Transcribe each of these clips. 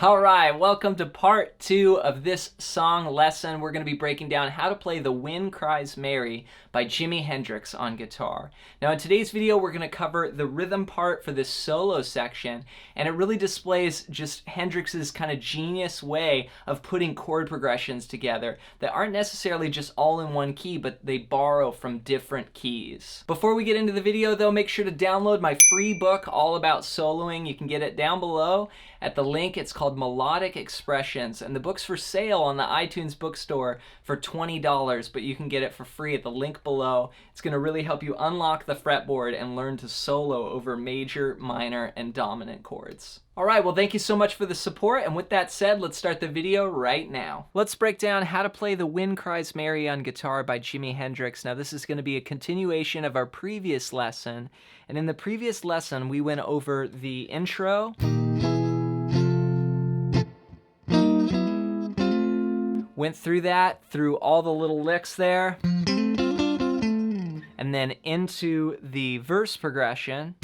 All right, welcome to part 2 of this song lesson. We're going to be breaking down how to play the Wind Cries Mary by Jimi Hendrix on guitar. Now in today's video, we're going to cover the rhythm part for this solo section, and it really displays just Hendrix's kind of genius way of putting chord progressions together that aren't necessarily just all in one key, but they borrow from different keys. Before we get into the video though, make sure to download my free book all about soloing. You can get it down below at the link. It's called Melodic Expressions, and the book's for sale on the iTunes bookstore for $20, but you can get it for free at the link below. It's going to really help you unlock the fretboard and learn to solo over major, minor, and dominant chords. All right, well, thank you so much for the support, and with that said, let's start the video right now. Let's break down how to play the Wind Cries Mary on guitar by Jimi Hendrix. Now, this is going to be a continuation of our previous lesson, and in the previous lesson, we went over the intro, went through that, through all the little licks there, and then into the verse progression.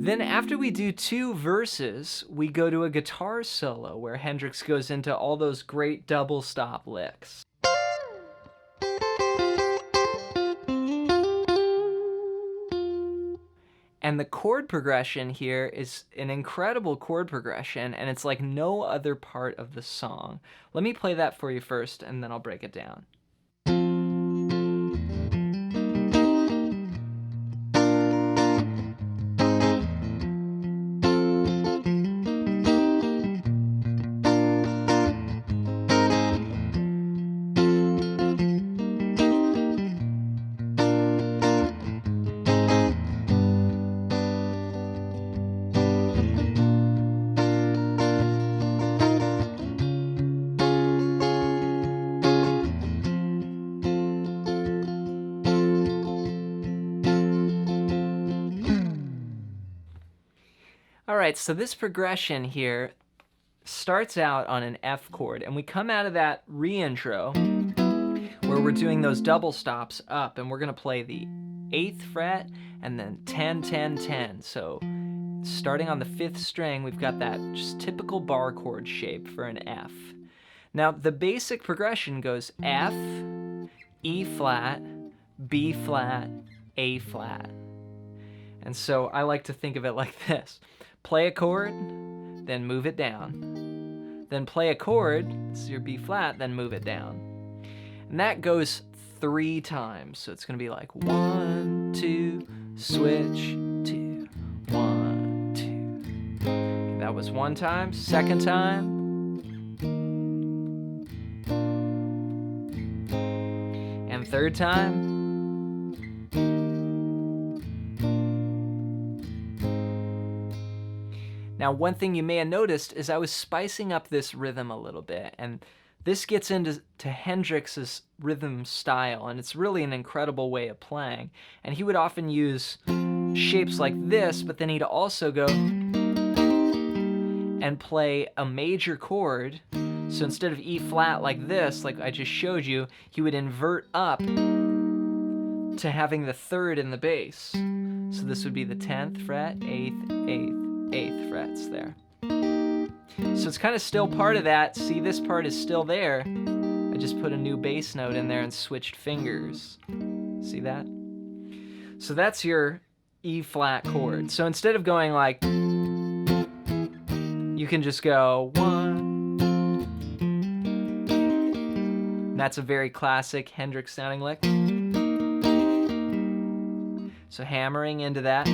Then after we do 2 verses, we go to a guitar solo where Hendrix goes into all those great double stop licks. And the chord progression here is an incredible chord progression, and it's like no other part of the song. Let me play that for you first, and then I'll break it down. All right, so this progression here starts out on an F chord, and we come out of that re-intro where we're doing those double stops up, and we're gonna play the 8th fret and then 10, 10, 10. So starting on the 5th string, we've got that just typical bar chord shape for an F. Now the basic progression goes F, E flat, B flat, A flat. And so I like to think of it like this. Play a chord, then move it down. Then play a chord, this is your B flat, then move it down. And that goes 3 times. So it's gonna be like 1, 2, switch, 2, 1, 2. Okay, that was 1 time. 2nd time. And 3rd time. Now, one thing you may have noticed is I was spicing up this rhythm a little bit, and this gets into Hendrix's rhythm style, and it's really an incredible way of playing. And he would often use shapes like this, but then he'd also go and play a major chord. So instead of E flat like this, like I just showed you, he would invert up to having the 3rd in the bass. So this would be the 10th fret, 8th, 8th, 8th frets there. So it's kind of still part of that. See, this part is still there. I just put a new bass note in there and switched fingers. See that? So that's your E flat chord. So instead of going like, you can just go 1. That's a very classic Hendrix sounding lick. So hammering into that,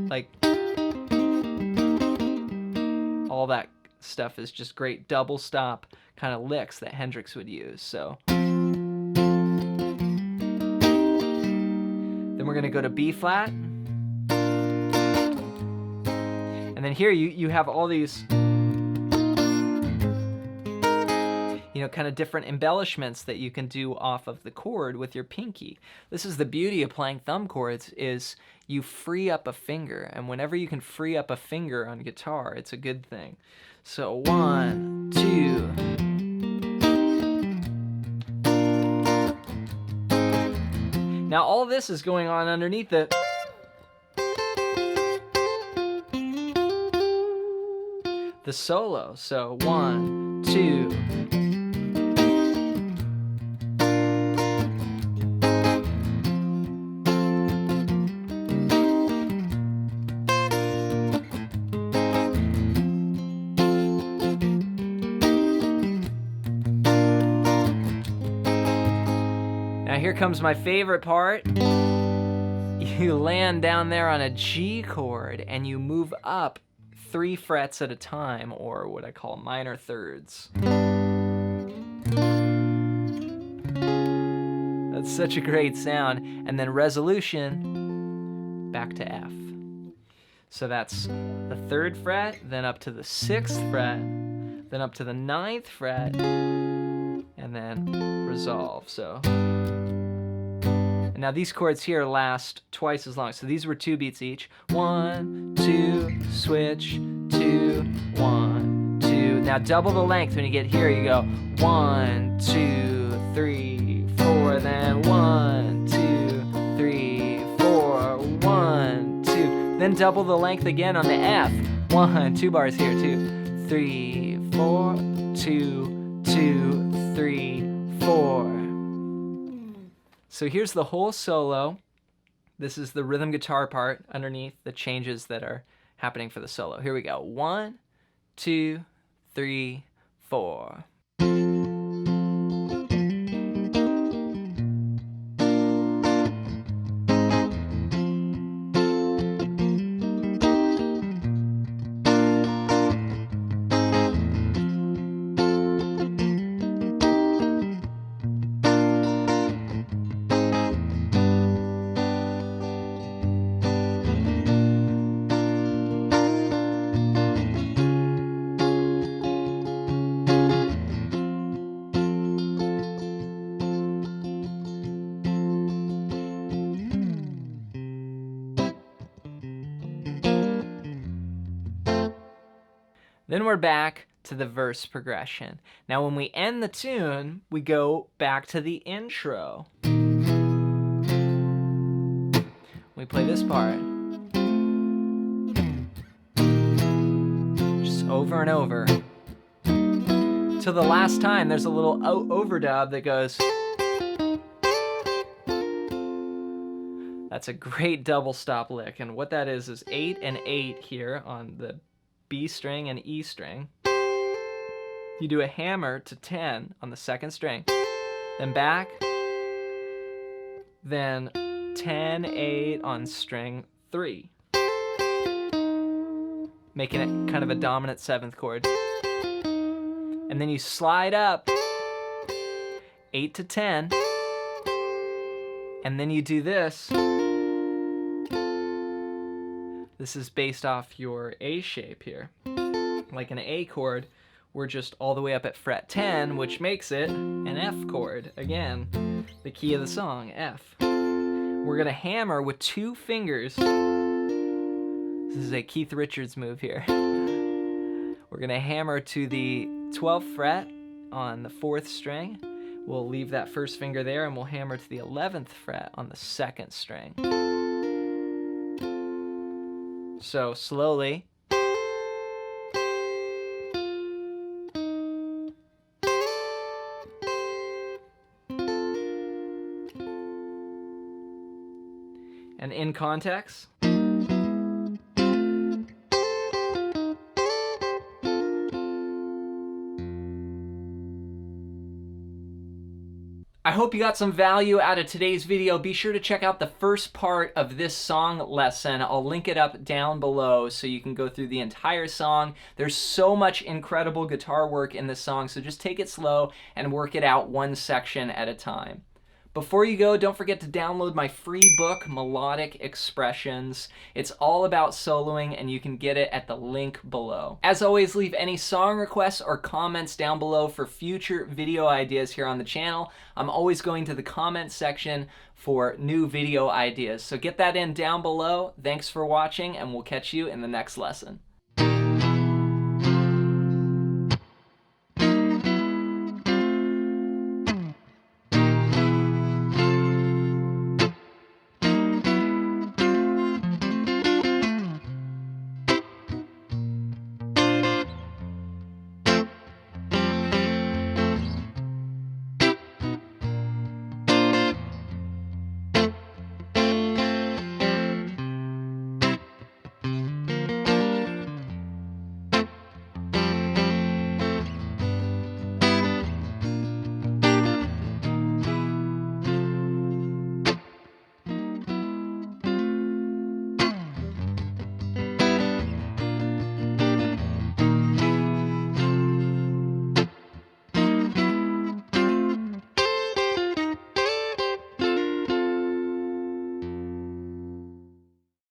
like, all that stuff is just great double stop kind of licks that Hendrix would use. So then we're going to go to B flat, And then here you have all these, kind of different embellishments that you can do off of the chord with your pinky. This is the beauty of playing thumb chords, is you free up a finger, and whenever you can free up a finger on guitar, it's a good thing. So 1, 2. Now all this is going on underneath the solo. So 1, 2. Now here comes my favorite part. You land down there on a G chord and you move up 3 frets at a time, or what I call minor thirds. That's such a great sound. And then resolution, back to F. So that's the 3rd fret, then up to the 6th fret, then up to the 9th fret, and then resolve. So, and now these chords here last twice as long. So these were 2 beats each. 1, 2, switch, 2, 1, 2. Now double the length. When you get here, you go 1, 2, 3, 4. Then 1, 2, 3, 4. 1, 2. Then double the length again on the F. 1, 2 bars here. 2, 3, 4. 2, 2, 3, 4. So here's the whole solo. This is the rhythm guitar part underneath the changes that are happening for the solo. Here we go. 1, 2, 3, 4. Then we're back to the verse progression. Now when we end the tune, we go back to the intro. We play this part. Just over and over. Till the last time there's a little overdub that goes. That's a great double stop lick, and what that is 8 and 8 here on the B string and E string. You do a hammer to 10 on the 2nd string, then back, then 10, 8 on string 3, making it kind of a dominant 7th chord. And then you slide up 8 to 10, and then you do this. This is based off your A shape here. Like an A chord, we're just all the way up at fret 10, which makes it an F chord. Again, the key of the song, F. We're gonna hammer with 2 fingers. This is a Keith Richards move here. We're gonna hammer to the 12th fret on the 4th string. We'll leave that 1st finger there and we'll hammer to the 11th fret on the 2nd string. So slowly. And in context. I hope you got some value out of today's video. Be sure to check out the first part of this song lesson. I'll link it up down below so you can go through the entire song. There's so much incredible guitar work in this song, so just take it slow and work it out one section at a time. Before you go, don't forget to download my free book, Melodic Expressions. It's all about soloing, and you can get it at the link below. As always, leave any song requests or comments down below for future video ideas here on the channel. I'm always going to the comments section for new video ideas, so get that in down below. Thanks for watching, and we'll catch you in the next lesson.